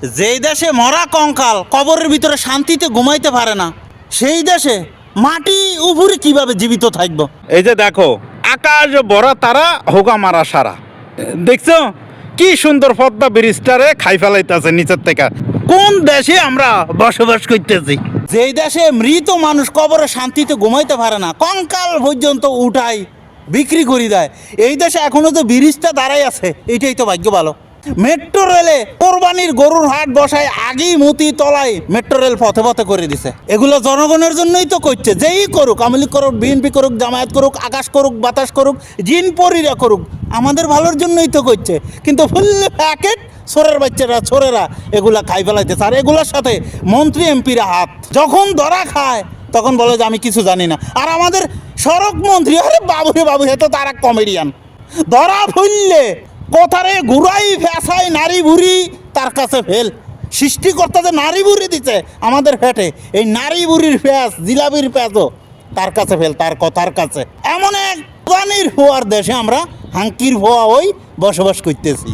যেই দেশে মরা কঙ্কাল কবরের ভিতরে শান্তিতে ঘুমাইতে পারে না, সেই দেশে মাটি উপরে কিভাবে জীবিত থাকবো? এই যে দেখো, আকাশ ভরা তারা, হোগা মারা সারা। দেখছো কি সুন্দর পদ্মা ব্রিজটারে খাই ফেলাইতেছে নিচের থেকে। কোন দেশে আমরা বসবাস করতেছি? যেই দেশে মৃত মানুষ কবরে শান্তিতে ঘুমাইতে পারে না, কঙ্কাল পর্যন্ত উঠাই বিক্রি করে দেয়, এই দেশে এখনো যে ব্রিজটা দাঁড়াই আছে, এইটাই তো ভাগ্য ভালো। মেট্রো রেলে কোরবানির গরুর হাট বসায় আগেই মতি তলায় মেট্রো রেল পথে পথে করে দিছে। এগুলো জনগণের জন্যই তো করছে। যেই করুক, আওয়ামী লীগ করুক, বিএনপি করুক, জামায়াত করুক, আকাশ করুক, বাতাস করুক, জিন পরীরা করুক, আমাদের ভালোর জন্যই তো করছে। কিন্তু ফুল প্যাকেট ছোরের বাচ্চারা, ছোরেরা এগুলা খাই ফেলাইতেছে। আর এগুলোর সাথে মন্ত্রী এমপিরা হাত। যখন ধরা খায় তখন বলে যে আমি কিছু জানি না। আর আমাদের সড়ক মন্ত্রী, আরে বাবু রে বাবু, হে তো তারা কমেডিয়ান। ধরা ফুললে কোথারে ঘুরাই ফেসাই নারী বুড়ি তার কাছে ফেল। সৃষ্টিকর্তা যে নারী বুড়ি দিচ্ছে আমাদের ফেটে, এই নারী বুড়ির ফ্যাস, জিলাপির ফ্যাসও তার কাছে ফেল, তার কথার কাছে। এমন এক পানির হওয়ার দেশে আমরা হাঙ্কির হওয়া ওই বসবাস করতেছি।